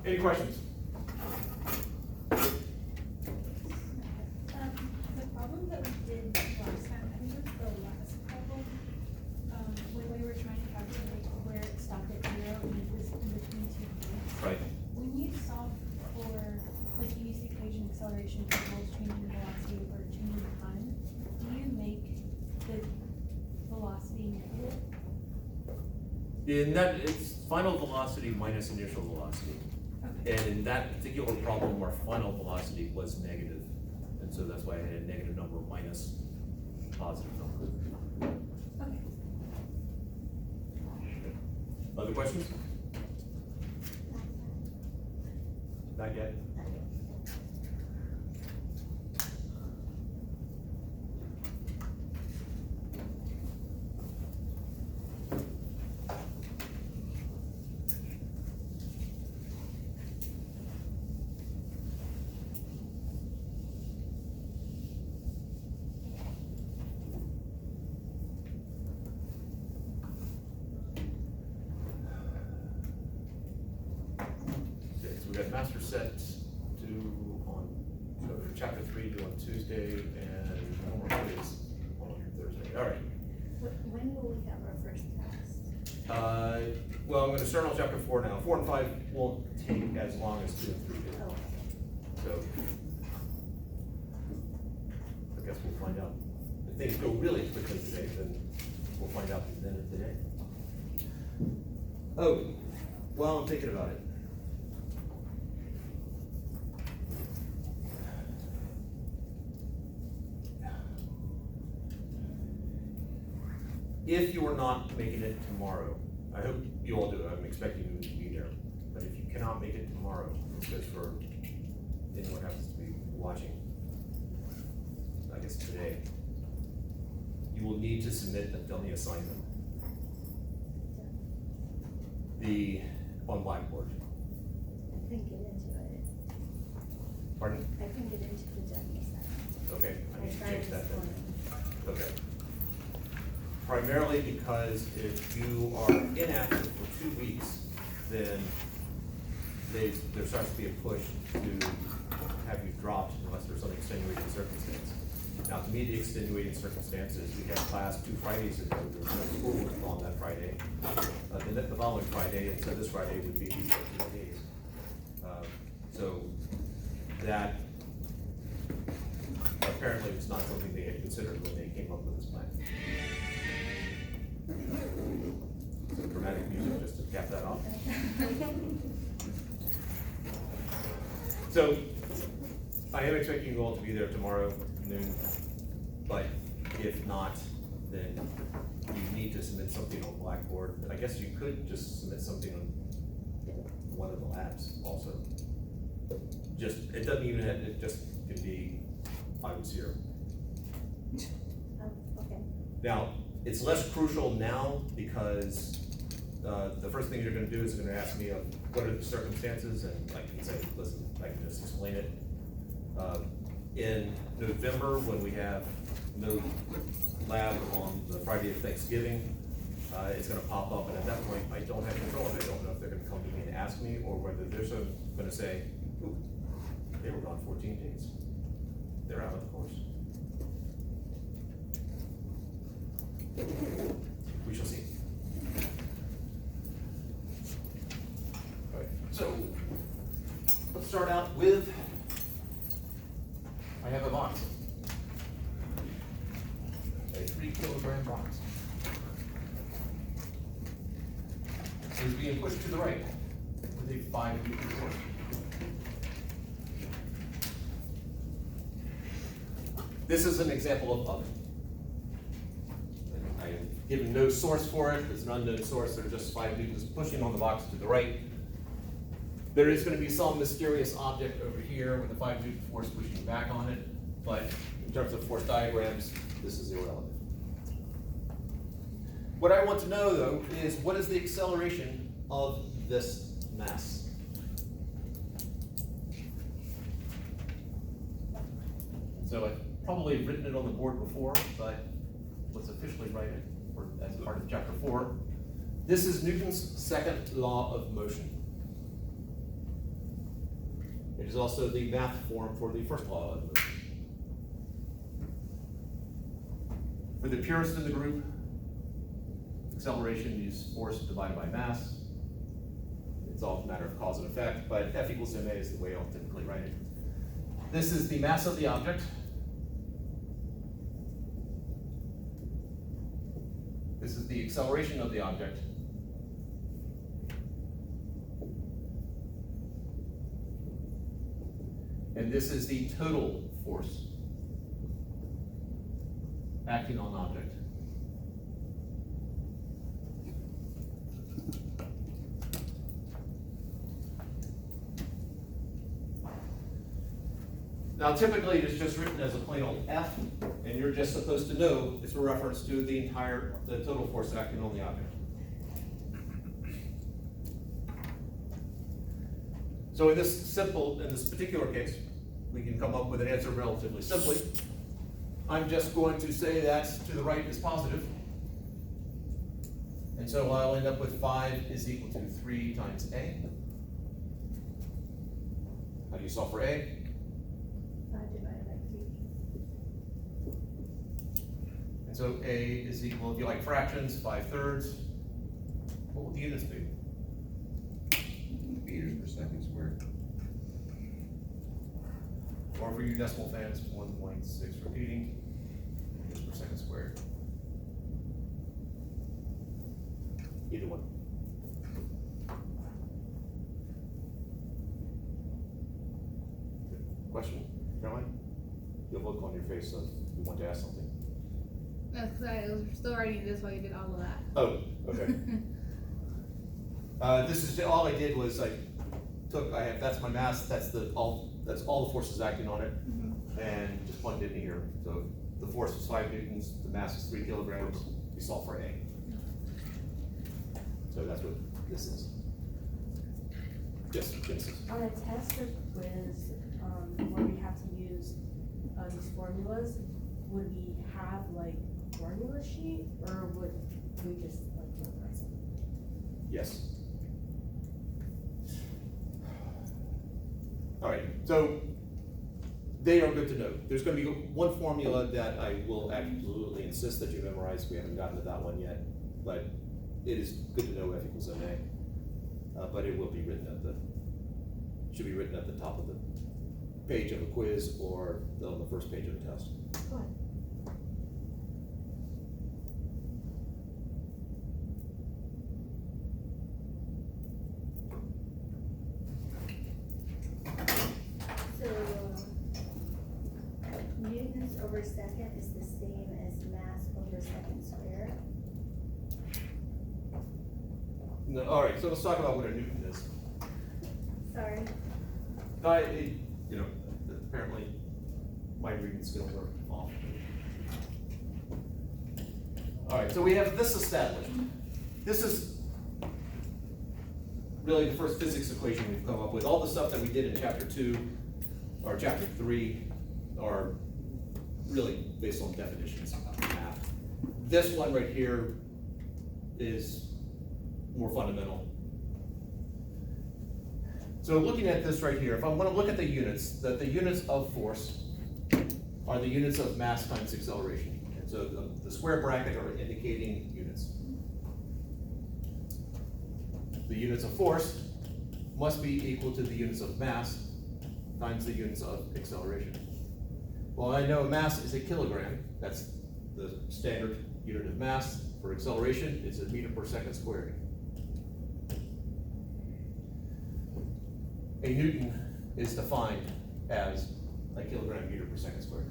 Any questions? The problem that we did last time, I think it was the last problem, when we were trying to calculate where it stopped at 0 and it was in between 2 points. Right. When you solve for, like you use the equation acceleration equals changing velocity over changing time, do you make the velocity negative? In that, it's final velocity minus initial velocity. Okay. And in that particular problem, our final velocity was negative. And so that's why I had a negative number minus positive number. Okay. Other questions? Not yet. Okay, so we got master set due on, so for chapter 3 due on Tuesday and no more quiz on Thursday. All right. When will we have our first test? Well, I'm going to start on chapter 4 now. 4 and 5 won't take as long as 2 and 3 did. Oh, So I guess we'll find out. If things go really quickly today, then we'll find out at the end of the day. Oh, well, I'm thinking about it. If you are not making it tomorrow, I hope you all do. I'm expecting you to be there. But if you cannot make it tomorrow, it's just for anyone happens to be watching, I guess today, you will need to submit a dummy assignment. On Blackboard. I couldn't get into it. Pardon? I couldn't get into the dummy assignment. Okay, I need to tried change this that then. morning. Okay. Primarily because if you are inactive for 2 weeks, then there starts to be a push to have you dropped unless there's some extenuating circumstance. Now, to me, the extenuating circumstances, we had class 2 Fridays ago, there was no school on that Friday, the following Friday, and so this Friday would be these 14 days. So that apparently was not something they had considered when they came up with this plan. Some dramatic music just to cap that off. So, I am expecting you all to be there tomorrow noon, but if not, then you need to submit something on Blackboard. I guess you could just submit something on one of the labs also. Just, it doesn't even have, it just can be, I was here. Okay. Now, it's less crucial now because the first thing you're gonna do is you're gonna ask me what are the circumstances, and I can say, listen, I can just explain it. In November, when we have no lab on the Friday of Thanksgiving, it's gonna pop up, and at that point, I don't have control, and I don't know if they're gonna come to me and ask me, or whether they're so gonna say, ooh, they were gone 14 days. They're out of the course. We shall see. All right, so let's start out with, I have a box. A 3 kilogram box. It is being pushed to the right with a 5-Newton force. This is an example of I am given no source for it. It's an unknown source. There's just 5 newtons pushing on the box to the right. There is going to be some mysterious object over here with a 5 Newton force pushing back on it, but in terms of force diagrams, this is irrelevant. What I want to know, though, is what is the acceleration of this mass? So I've probably written it on the board before, but let's officially write it as part of chapter 4. This is Newton's second law of motion. It is also the math form for the first law of motion. For the purist in the group, acceleration is force divided by mass. It's all a matter of cause and effect, but F equals ma is the way I'll typically write it. This is the mass of the object. This is the acceleration of the object. And this is the total force acting on the object. Now typically it is just written as a plain old F, and you're just supposed to know it's a reference to the total force acting on the object. So in this particular case, we can come up with an answer relatively simply. I'm just going to say that to the right is positive. And so I'll end up with 5 is equal to 3 times A. How do you solve for A? 5 divided by 3. And so A is equal, if you like fractions, 5/3. What will the units be? Meters per second squared. Or for you decimal fans, 1.6 repeating, meters per second squared. Either one. Question, Caroline? You have a look on your face of you want to ask something. That's because I was still writing this while you did all of that. Oh, okay. This is all I did was that's my mass. That's all the forces acting on it, and just plugged it in here. So the force is 5 newtons. The mass is 3 kilograms. We solve for A. So that's what this is. Yes, Genesis. On a test or quiz, where we have to use these formulas, would we have like a formula sheet, or would we just like memorize it? Yes. All right, so they are good to know. There's going to be one formula that I will absolutely insist that you memorize. We haven't gotten to that one yet, but it is good to know F equals ma. But it will be written should be written at the top of the page of a quiz or on the first page of a test. Go ahead. So, newtons over second is the same as mass over second squared. No, all right, so let's talk about what a newton is. Sorry. Apparently my reading skills are off. All right, so we have this established. This is really the first physics equation we've come up with. All the stuff that we did in chapter 2 or chapter 3 are really based on definitions of math. This one right here is more fundamental. So looking at this right here, if I want to look at the units, the units of force are the units of mass times acceleration. And so the square bracket are indicating units. The units of force must be equal to the units of mass times the units of acceleration. Well, I know mass is a kilogram. That's the standard unit of mass. For acceleration, it's a meter per second squared. A newton is defined as a kilogram meter per second squared.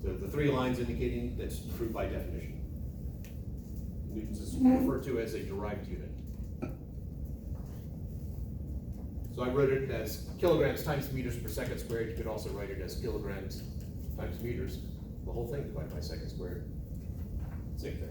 So the 3 lines indicating that's true by definition. Newtons is referred to as a derived unit. So I wrote it as kilograms times meters per second squared. You could also write it as kilograms times meters. The whole thing divided by second squared. Same thing.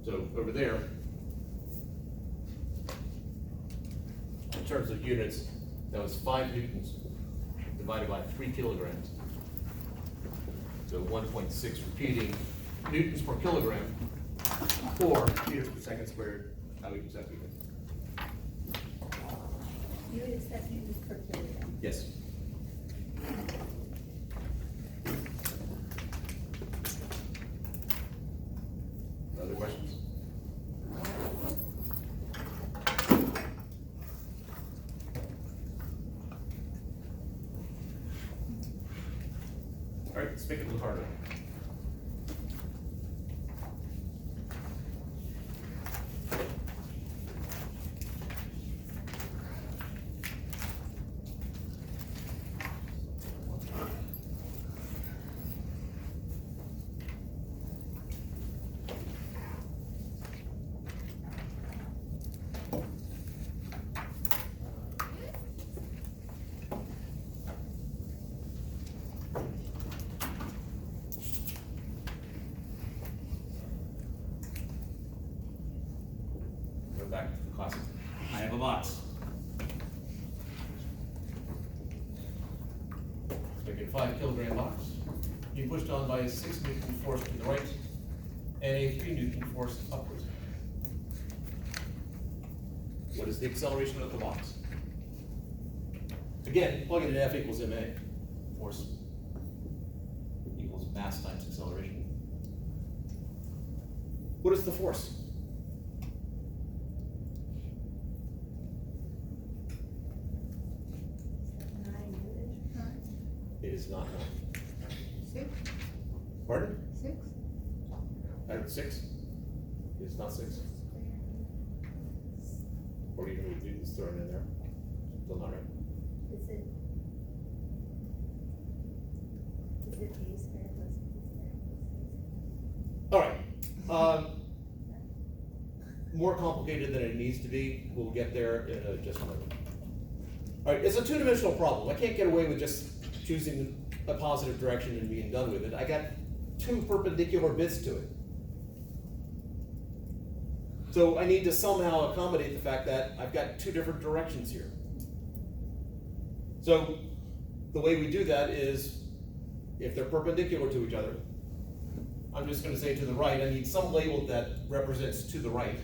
So over there, in terms of units, that was 5 newtons divided by 3 kilograms. So 1.6 repeating newtons per kilogram, or meters per second squared, how we accept it. You would accept units per kilogram. Yes. Other questions? All right, let's make it a little harder. Go back to the classic. I have a box. Make it a 5 kilogram box. Being pushed on by a 6 Newton force to the right and a 3 Newton force upwards. What is the acceleration of the box? Again, plug it in F equals ma. Force equals mass times acceleration. What is the force? It is not 9. 6? Pardon? 6? I heard 6? It's not 6. Or even with newtons thrown in there. Still not right. Is it a squared plus b squared plus c? All right. More complicated than it needs to be. We'll get there in just a moment. All right, it's a two-dimensional problem. I can't get away with just choosing a positive direction and being done with it. I got 2 perpendicular bits to it. So I need to somehow accommodate the fact that I've got 2 different directions here. So the way we do that is, if they're perpendicular to each other, I'm just going to say to the right. I need some label that represents to the right.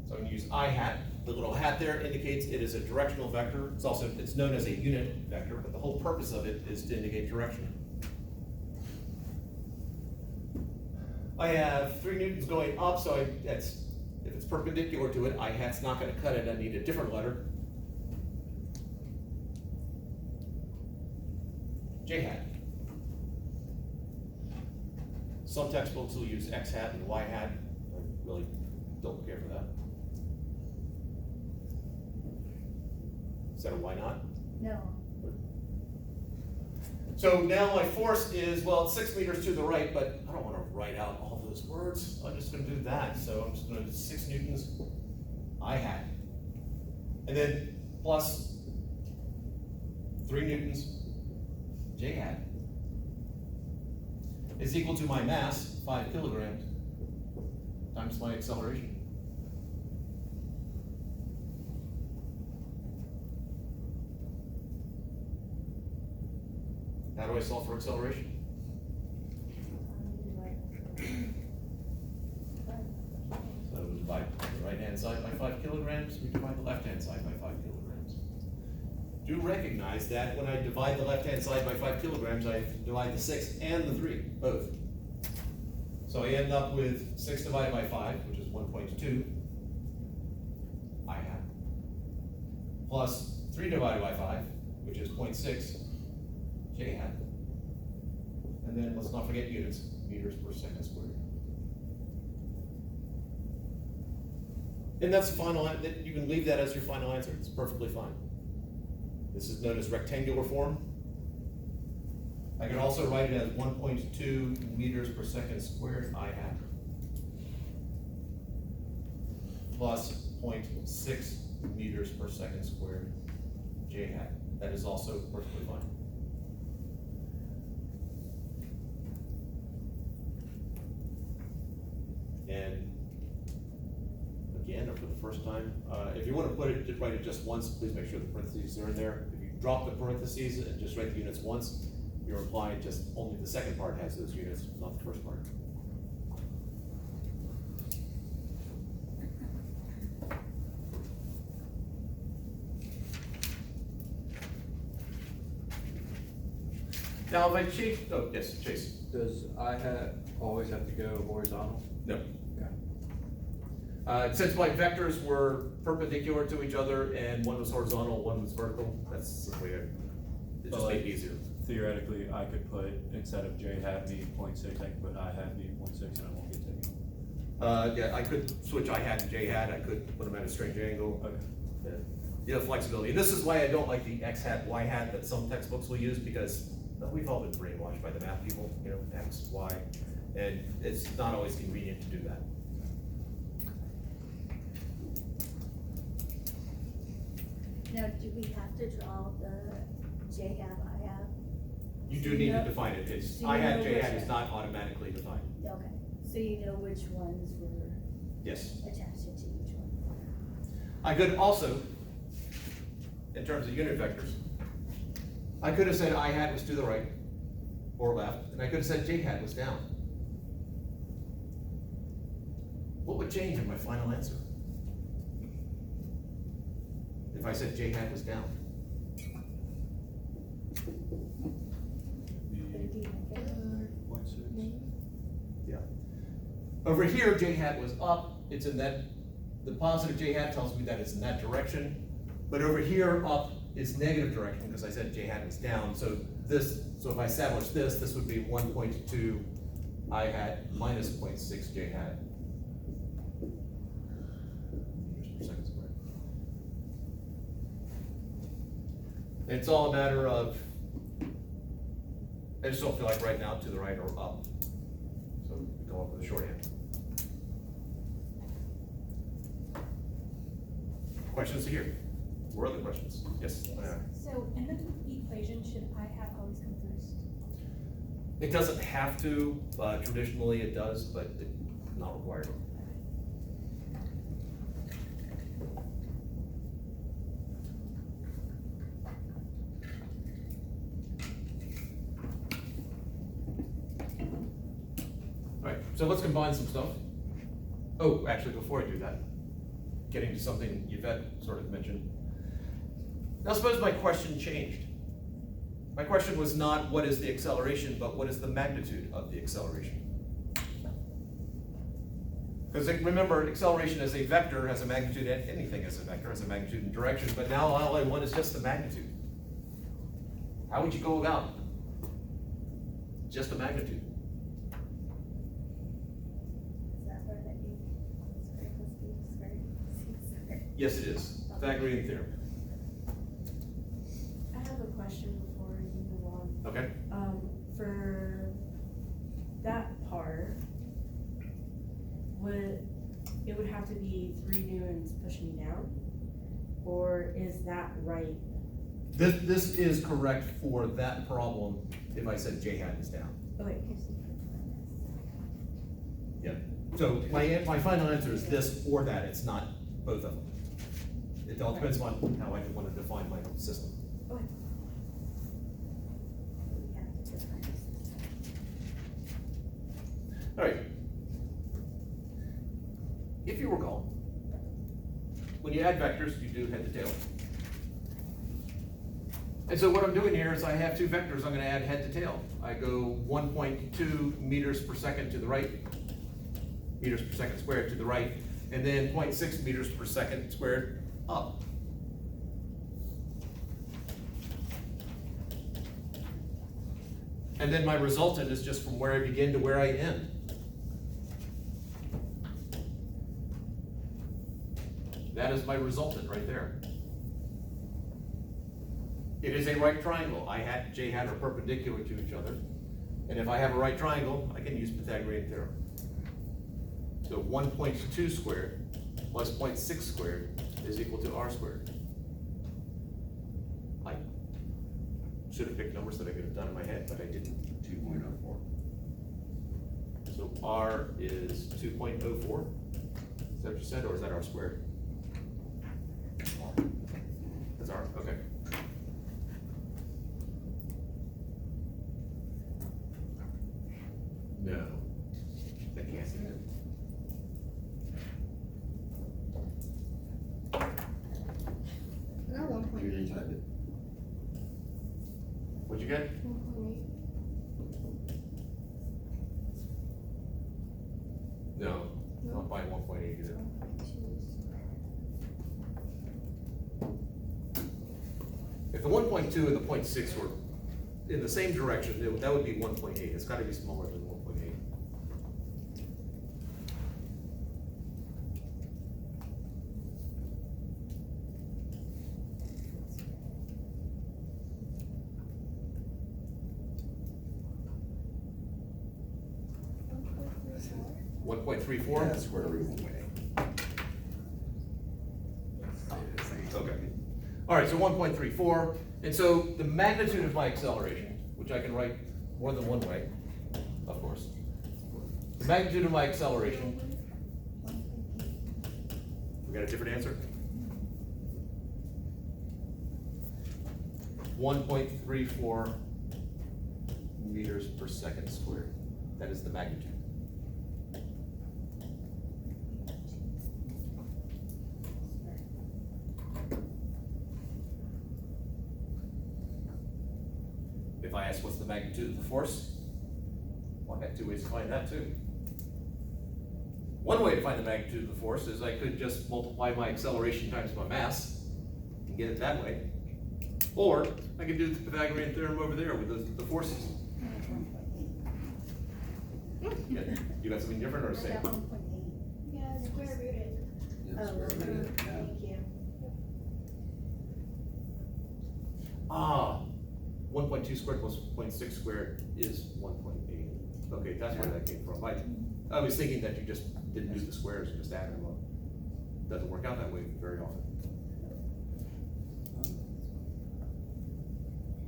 So I'm going to use I hat. The little hat there indicates it is a directional vector. It's known as a unit vector, but the whole purpose of it is to indicate direction. I have 3 newtons going up, so if it's perpendicular to it, I hat's not going to cut it. I need a different letter. J hat. Some textbooks will use X hat and Y hat. I really don't care for that. Is that a why not? No. So now my force is, well, it's 6 meters to the right, but I don't want to write out all those words. I'm just going to do that. So I'm just going to do 6 newtons I hat. And then plus 3 newtons J hat is equal to my mass, 5 kilograms, times my acceleration. How do I solve for acceleration? So we divide the right-hand side by 5 kilograms, we divide the left-hand side by 5 kilograms. Do recognize that when I divide the left-hand side by 5 kilograms, I divide the 6 and the 3, both. So I end up with 6 divided by 5, which is 1.2 I hat, plus 3 divided by 5, which is 0.6 J hat. And then let's not forget units, meters per second squared. And that's the final, you can leave that as your final answer, it's perfectly fine. This is known as rectangular form. I can also write it as 1.2 meters per second squared I hat plus 0.6 meters per second squared J hat. That is also perfectly fine. And again, for the first time, if you wanna put it, just write it just once, please make sure the parentheses are in there. If you drop the parentheses and just write the units once, you're implying just only the second part has those units, not the first part. Now, if I change, oh, yes, Chase. Does I hat always have to go horizontal? No. Okay. Since my vectors were perpendicular to each other and one was horizontal, one was vertical, that's the way it just made it easier. Theoretically, I could put, instead of j hat being 0.6, I could put I hat being 0.6 and I won't get taken. Yeah, I could switch I hat and J hat, I could put them at a strange angle. Okay. Yeah. You have flexibility, and this is why I don't like the X hat, Y hat that some textbooks will use, because we've all been brainwashed by the math people, you know, X, Y, and it's not always convenient to do that. Now, do we have to draw the J hat, I hat? You do need to define it, it's, Do you I hat, know J hat which- is not automatically defined, Okay, so you know which ones were yes. attached to each one? I could also, in terms of unit vectors, I could have said I hat was to the right or left, and I could have said J hat was down. What would change in my final answer? If I said J hat was down? Would it be negative? 0.6. Yeah. Over here, J hat was up, it's in that, the positive J hat tells me that it's in that direction, but over here, up is negative direction, because I said J hat was down, so this, so if I establish this, this would be 1.2 I hat minus 0.6 J hat. Meters per second squared. It's all a matter of, I just don't feel like writing out to the right or up, so we go up with a shorthand. Questions here? Where are the questions? Yes? So in the equation, should I hat always come first? It doesn't have to, traditionally it does, but it's not required. Alright, so let's combine some stuff. Oh, actually, before I do that, getting to something Yvette sort of mentioned. Now suppose my question changed. My question was not what is the acceleration, but what is the magnitude of the acceleration? Because remember, acceleration as a vector has a magnitude, and anything as a vector has a magnitude and direction, but now all I want is just the magnitude. How would you go about just the magnitude? Is that where that you squared plus b squared, c squared? Yes, it is. Pythagorean theorem. I have a question before you move on. Okay? For that part, it would have to be 3 newtons pushing me down? Or is that right? This is correct for that problem if I said J hat is down. Okay, Yeah. So my final answer is this or that, it's not both of them. It all depends on how I want to define my system. okay. We have to define this. All right. If you recall, when you add vectors, you do head to tail. And so what I'm doing here is I have two vectors I'm gonna add head to tail. I go 1.2 meters per second to the right, meters per second squared to the right, and then 0.6 meters per second squared up. And then my resultant is just from where I begin to where I end. That is my resultant right there. It is a right triangle. I hat and J hat are perpendicular to each other. And if I have a right triangle, I can use Pythagorean theorem. So 1.2 squared plus 0.6 squared is equal to r squared. I should have picked numbers that I could have done in my head, but I didn't. 2.04. So r is 2.04. Is that what you said, or is that r squared? are, okay. No, I can't see it. No, 1.8. What'd you get? 1.8. No, not by 1.8 either. If the 1.2 and the 0.6 were in the same direction, that would be 1.8. It's gotta be smaller than 1.8. $1.34? 1.34? That's where we will win. Okay. All right, so 1.34, and so the magnitude of my acceleration, which I can write more than one way, of course. The magnitude of my acceleration. We got a different answer? 1.34 meters per second squared. That is the magnitude. If I ask what's the magnitude of the force, well, I got two ways to find that too. One way to find the magnitude of the force is I could just multiply my acceleration times my mass and get it that way. Or I could do the Pythagorean theorem over there with the forces. You got something different or I same? got 1.8. Yeah, square rooted. That's Oh, where we okay. did, yeah. Thank you. Ah, 1.2 squared plus 0.6 squared is 1.8. Okay, that's where that came from. I was thinking that you just didn't do the squares and just added them up. Doesn't work out that way very often.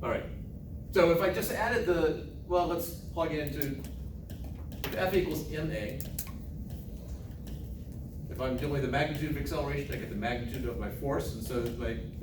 All right, so if I just added let's plug it into, if F equals ma, if I'm doing the magnitude of acceleration, I get the magnitude of my force, and so my